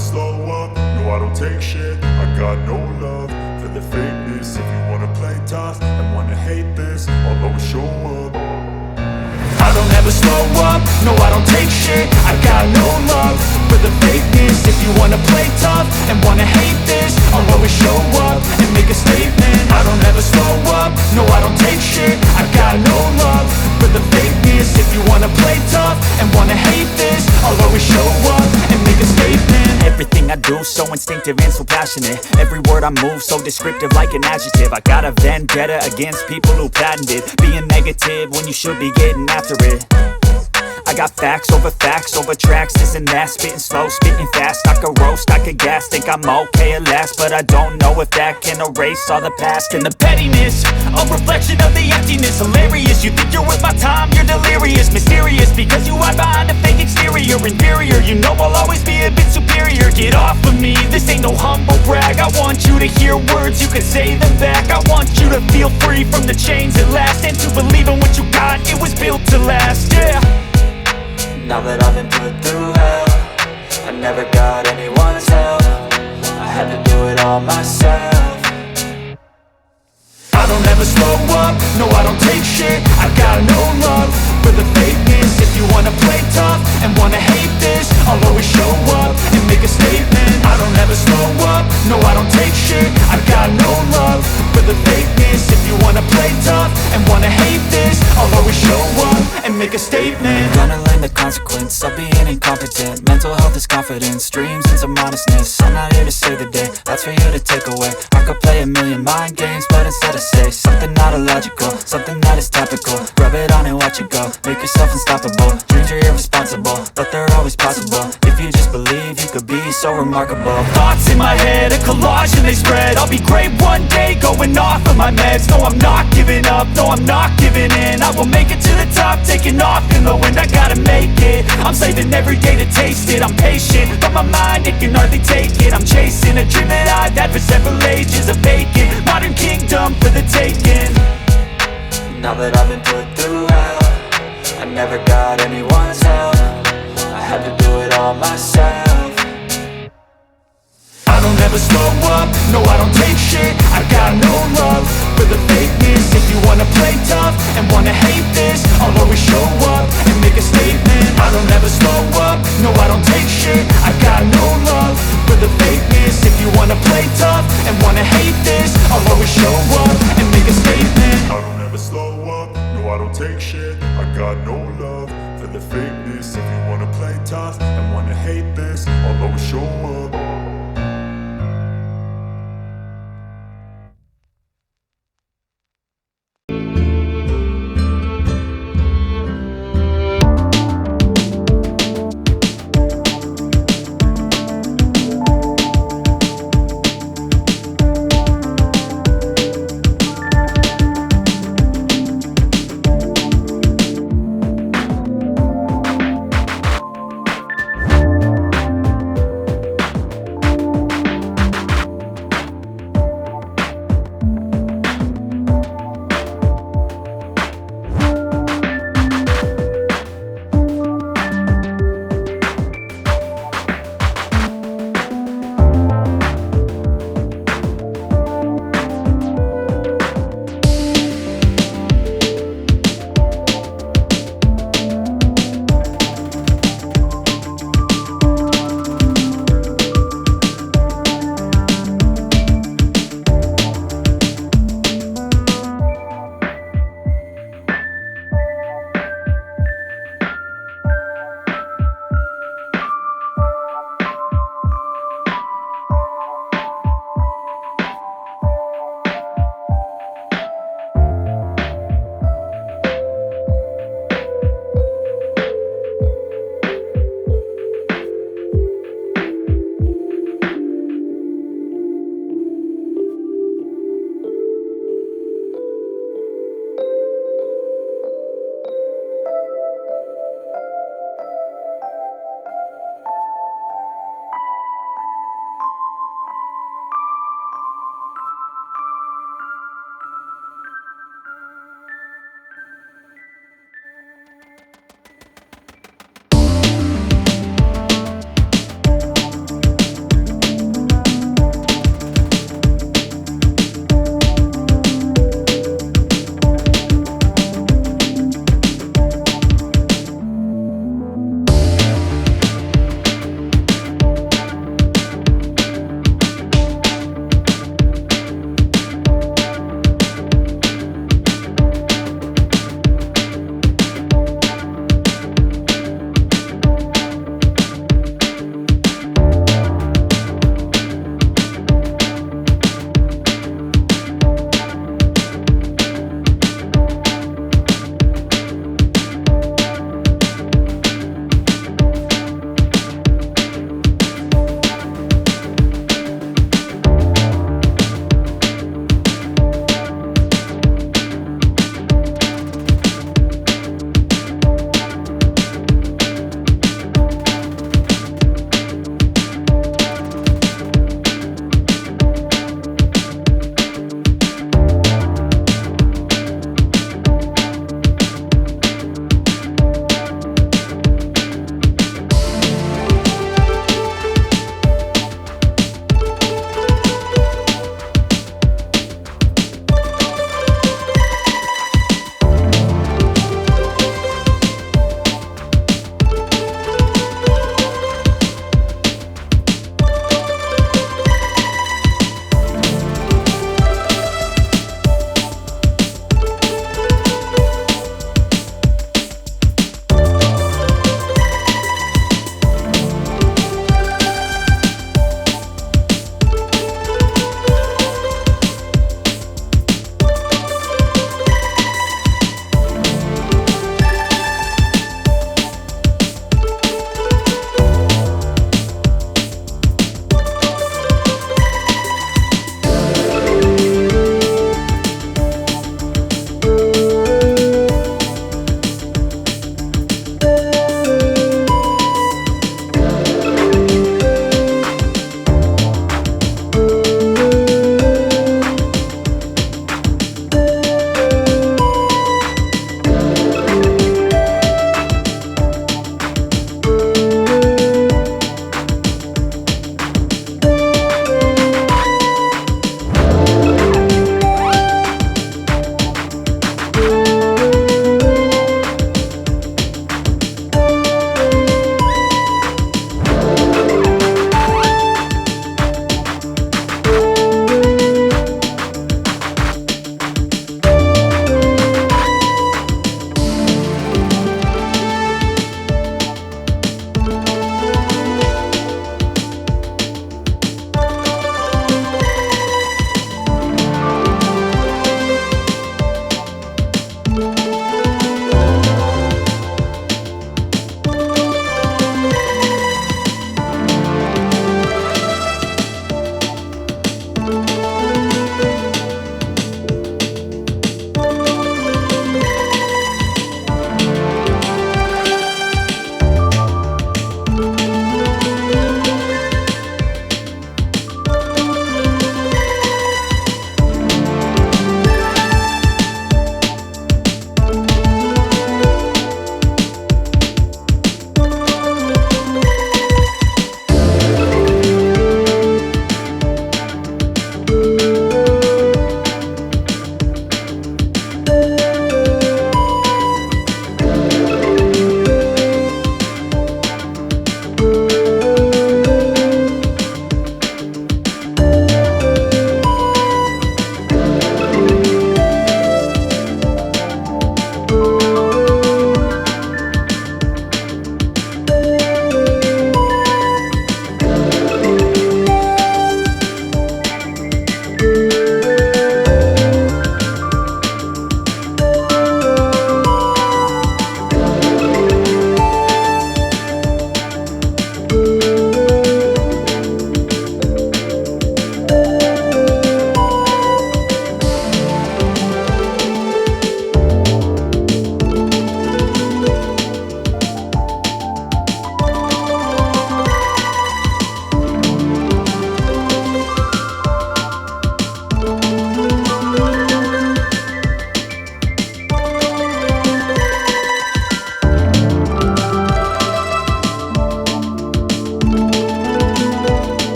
slow up, no I don't take shit. I got no love for the fakeness. If you wanna play tough and wanna hate this, I'll always show up. I don't ever slow up, no I don't take shit. I got no love for the fakeness. If you wanna play tough and wanna hate this, I'll always show up and make a statement. I don't ever slow up, no I don't take shit. I got no love for the fakeness. If you wanna play tough and wanna hate this, I'll always show up and make a statement. Everything I do so instinctive and so passionate. Every word I move so descriptive like an adjective. I got a vendetta against people who patented being negative when you should be getting after it. I got facts over tracks, this and that. Spitting slow, spitting fast, I could roast, I could gas. Think I'm okay at last, but I don't know if that can erase all the past. And the pettiness, a reflection of the emptiness. Hilarious, you think you're worth my time, you're delirious. Mysterious, because you hide behind a fake exterior. Inferior, you know I'll always be a bit superior. Get off of me, this ain't no humble brag. I want you to hear words, you can say them back. I want you to feel free from the chains at last, and to believe in what you got, it was built to last, yeah. Now that I've been put through hell, I never got anyone's help. I had to do it all myself. I don't ever slow up, no I don't take shit. I got no love for the fakeness. If you wanna play tough and wanna hate this, I'll always show up and make a statement. I don't ever slow up, no I don't take shit. I got no love for the fakeness. If you wanna play tough and wanna hate this, I'll always show up and make a statement. Gonna learn the consequence of being incompetent. Mental health is confidence, dreams and some modestness. I'm not here to save the day, that's for you to take away. I could play a million mind games, but instead I say something not illogical, something that is topical. Rub it on and watch it go, make yourself unstoppable. Dreams are irresponsible, but they're always possible. If you just believe, you could be so remarkable. Thoughts in my head, a collage and they spread. I'll be great one day, going off of my meds. No, I'm not giving up, no, I'm not giving in. I will make it to the top, taking off in the wind. I gotta make it, I'm saving every day to taste it. I'm patient, but my mind, it can hardly take it. I'm chasing a dream that I've had for several ages. A vacant, modern kingdom for the taking. Now that I've been put through hell, I never got anyone's help. I had to do it all myself. I don't ever slow up, no I don't take shit. I got no love for the fakeness. If you wanna play tough and wanna hate this, I'll always show up and make a statement. I don't ever slow up, no I don't take shit. I got no love for the fakeness. If you wanna play tough and wanna hate this, I'll always show up and make a statement. I don't ever slow up, no I don't take shit. I got no love for the fakeness. If you wanna play tough and wanna hate this, I'll always show up.